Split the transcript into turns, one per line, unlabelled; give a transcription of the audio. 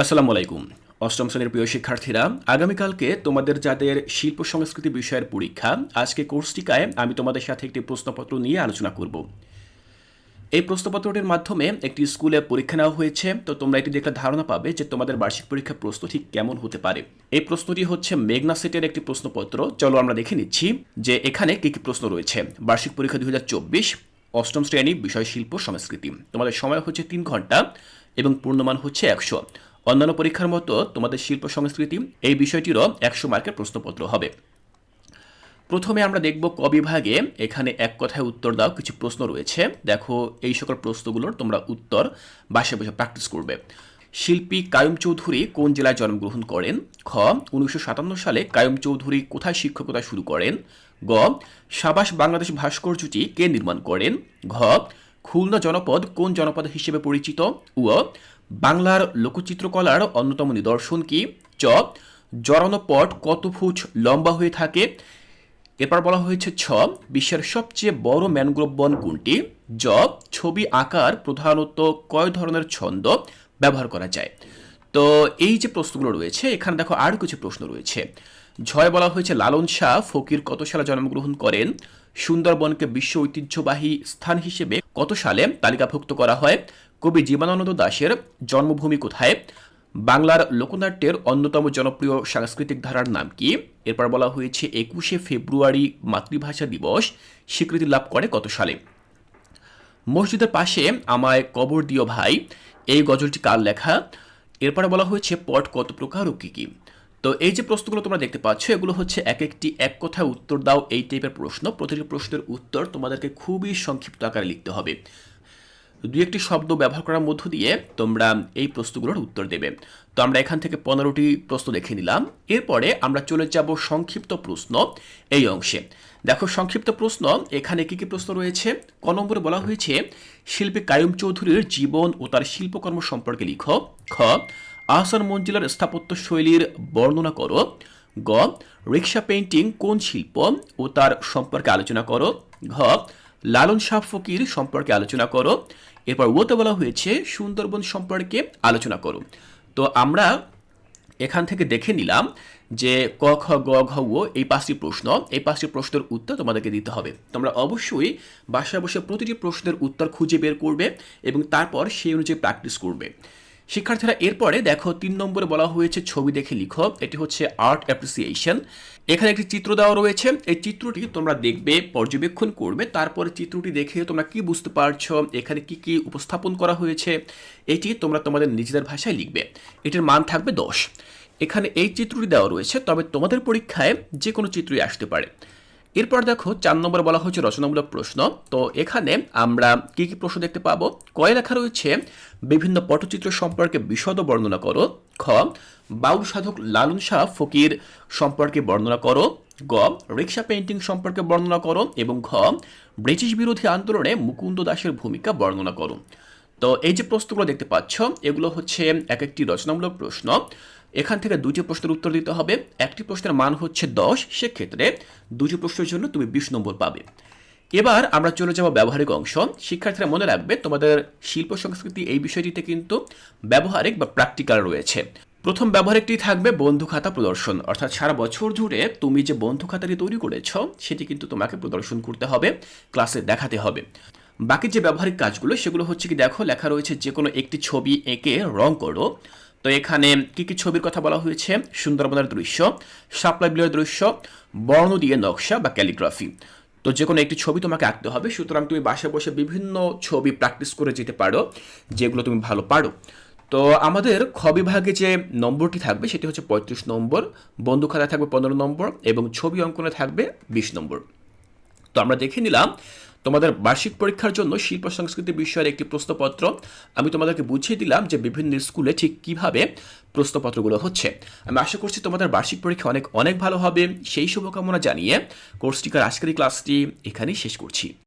আসসালামু আলাইকুম। অষ্টম শ্রেণীর প্রিয় শিক্ষার্থীরা, আগামীকালকে তোমাদের যাদের শিল্প সংস্কৃতি বিষয়ের পরীক্ষা, আজকে কোর্সটিকায় আমি তোমাদের সাথে একটি প্রশ্নপত্র নিয়ে আলোচনা করব। এই প্রশ্নপত্রটির মাধ্যমে একটি স্কুলে পরীক্ষা নেওয়া হয়েছে, তো তোমরা এটি দেখলে ধারণা পাবে যে তোমাদের বার্ষিক পরীক্ষার প্রশ্ন ঠিক কেমন হতে পারে। এই প্রশ্নটি হচ্ছে মেঘনা সেটের একটি প্রশ্নপত্র। চলো আমরা দেখে নিচ্ছি যে এখানে কি কি প্রশ্ন রয়েছে। বার্ষিক পরীক্ষা 2024, অষ্টম শ্রেণী, বিষয় শিল্প সংস্কৃতি। তোমাদের সময় হচ্ছে 3 ঘন্টা এবং পূর্ণমান হচ্ছে 100। অন্যান্য পরীক্ষার মতো তোমাদের শিল্প সংস্কৃতি এই বিষয়টিরও 100 মার্কের প্রশ্নপত্র হবে। প্রথমে আমরা দেখব ক বিভাগে। এখানে এক কথায় উত্তর দাও কিছু প্রশ্ন রয়েছে। দেখো এই সকল প্রশ্নগুলোর তোমরা উত্তর বাসায় বসে প্র্যাকটিস করবে। শিল্পী কায়ুম চৌধুরী কোন জেলায় জন্মগ্রহণ করেন? খ, 1957 সালে কায়ুম চৌধুরী কোথায় শিক্ষকতা শুরু করেন? গ, সাবাস বাংলাদেশ ভাস্কর্যটি কে নির্মাণ করেন? ঘ, খুলনা জনপদ কোন জনপদ হিসেবে পরিচিত? উ, বাংলার লোকচিত্রকলার অন্যতম নিদর্শন কি? চ, জড়ানো পট কত ফুট লম্বা হয়ে থাকে? এরপর বলা হয়েছে ছ, বিশ্বের সবচেয়ে বড় ম্যানগ্রোভ বন কোনটি? জ, ছবি আঁকার প্রধানত কয় ধরনের ছন্দ ব্যবহার করা যায়? তো এই যে প্রশ্নগুলো রয়েছে, এখানে দেখো আরও কিছু প্রশ্ন রয়েছে। ঝয় বলা হয়েছে লালন শাহ ফকির কত সালে জন্মগ্রহণ করেন? সুন্দরবনকে বিশ্ব ঐতিহ্যবাহী স্থান হিসেবে কত সালে তালিকাভুক্ত করা হয়? কবি জীবনানন্দ দাশের জন্মভূমি কোথায়? বাংলার লোকনাট্যের অন্যতম জনপ্রিয় সাংস্কৃতিক ধারার নাম কি? এরপর বলা হয়েছে 21শে ফেব্রুয়ারি মাতৃভাষা দিবস স্বীকৃতি লাভ করে কত সালে? মসজিদের পাশে আমায় কবর দিও ভাই, এই গজলটি কার লেখা? এরপরে বলা হয়েছে পট কত প্রকার ও কী কী? তো এই যে প্রশ্নগুলো তোমরা দেখতে পাচ্ছ, এগুলো হচ্ছে এক একটি এক কথায় উত্তর দাও এই টাইপের প্রশ্ন। প্রতিটি প্রশ্নের উত্তর তোমাদেরকে খুবই সংক্ষিপ্ত আকারে লিখতে হবে। দুই একটি শব্দ ব্যবহার করার মধ্য দিয়ে তোমরা এই প্রশ্নগুলোর উত্তর দেবে। তো আমরা এখান থেকে 15টি প্রশ্ন দেখে নিলাম। এরপরে আমরা চলে যাব সংক্ষিপ্ত প্রশ্ন এই অংশে। দেখো সংক্ষিপ্ত প্রশ্ন এখানে কি কি প্রশ্ন রয়েছে। ক নম্বরে বলা হয়েছে শিল্পী কায়ুম চৌধুরীর জীবন ও তার শিল্পকর্ম সম্পর্কে লিখো। খ, আহসান মঞ্জিলার স্থাপত্য শৈলীর বর্ণনা করো। গ, রিক্সা পেইন্টিং কোন শিল্প ও তার সম্পর্কে আলোচনা করো। ঘ, লালন শাহ ফকির সম্পর্কে আলোচনা করো। এরপর ওতে বলা হয়েছে সুন্দরবন সম্পর্কে আলোচনা করো। তো আমরা এখান থেকে দেখে নিলাম যে ক, খ, গ, ঘ, ও এই 5টি প্রশ্ন, এই 5টি প্রশ্নের উত্তর তোমাদেরকে দিতে হবে। তোমরা অবশ্যই বাসায় বসে প্রতিটি প্রশ্নের উত্তর খুঁজে বের করবে এবং তারপর সেই অনুযায়ী প্র্যাকটিস করবে। শিক্ষার্থীরা এরপরে দেখো 3 নম্বরে বলা হয়েছে ছবি দেখে লিখো। এটি হচ্ছে আর্ট অ্যাপ্রিসিয়েশন। এখানে একটি চিত্র দেওয়া রয়েছে, এই চিত্রটি তোমরা দেখবে, পর্যবেক্ষণ করবে, তারপরে চিত্রটি দেখে তোমরা কি বুঝতে পারছো, এখানে কি কি উপস্থাপন করা হয়েছে, এটি তোমরা তোমাদের নিজেদের ভাষায় লিখবে। এটির মান থাকবে 10। এখানে এই চিত্রটি দেওয়া রয়েছে, তবে তোমাদের পরীক্ষায় যে কোনো চিত্রই আসতে পারে। এরপর দেখো 4 নম্বর বলা হচ্ছে রচনামূলক প্রশ্ন। তো এখানে আমরা কি কি প্রশ্ন দেখতে পাবো। কয় লেখা রয়েছে বিভিন্ন পটচিত্র সম্পর্কে বিশদ বর্ণনা করো। খ, বাউল সাধক লালন শাহ ফকির সম্পর্কে বর্ণনা করো। গ, রিক্সা পেইন্টিং সম্পর্কে বর্ণনা করো। এবং ঘ, ব্রিটিশ বিরোধী আন্দোলনে মুকুন্দ দাসের ভূমিকা বর্ণনা করো। তো এই যে প্রশ্নগুলো দেখতে পাচ্ছ, এগুলো হচ্ছে এক একটি রচনামূলক প্রশ্ন। এখান থেকে 2টি প্রশ্নের উত্তর দিতে হবে। একটি প্রশ্নের মান হচ্ছে 10, সেক্ষেত্রে 2টি প্রশ্নের জন্য তুমি 20 নম্বর পাবে। এবার আমরা চলে যাব ব্যবহারিক অংশ। শিক্ষার্থীরা মনে রাখবে তোমাদের শিল্প সংস্কৃতি এই বিষয়টিতে কিন্তু ব্যবহারিক বা প্র্যাকটিক্যাল রয়েছে। প্রথম ব্যবহারিকটি থাকবে বন্ধু খাতা প্রদর্শন, অর্থাৎ সারা বছর জুড়ে তুমি যে বন্ধু খাতাটি তৈরি করেছ সেটি কিন্তু তোমাকে প্রদর্শন করতে হবে, ক্লাসে দেখাতে হবে। বাকি যে ব্যবহারিক কাজগুলো সেগুলো হচ্ছে কি, দেখো লেখা রয়েছে যে কোনো একটি ছবি এঁকে রং করো। তো এখানে কি কি ছবির কথা বলা হয়েছে? সুন্দরবনের দৃশ্য, শাপলা বিলের দৃশ্য, বর্ণ দিয়ে নকশা বা ক্যালিগ্রাফি। তো যে কোনো একটি ছবি তোমাকে আঁকতে হবে, সুতরাং তুমি বাসায় বসে বিভিন্ন ছবি প্র্যাকটিস করে যেতে পারো যেগুলো তুমি ভালো পারো। তো আমাদের খ বিভাগে যে নম্বরটি থাকবে সেটি হচ্ছে 35 নম্বর, বন্ধু খাতায় থাকবে 15 নম্বর এবং ছবি অঙ্কনে থাকবে 20 নম্বর। তো আমরা দেখে নিলাম তোমাদের বার্ষিক পরীক্ষার জন্য শিল্প সংস্কৃতি বিষয়ের একটি প্রশ্নপত্র। আমি তোমাদেরকে বুঝিয়ে দিলাম যে বিভিন্ন স্কুলে ঠিক কিভাবে প্রশ্নপত্রগুলো হচ্ছে। আমি আশা করছি তোমাদের বার্ষিক পরীক্ষা অনেক অনেক ভালো হবে। সেই শুভকামনা জানিয়ে কোর্সটিকার আজকের ক্লাসটি এখানেই শেষ করছি।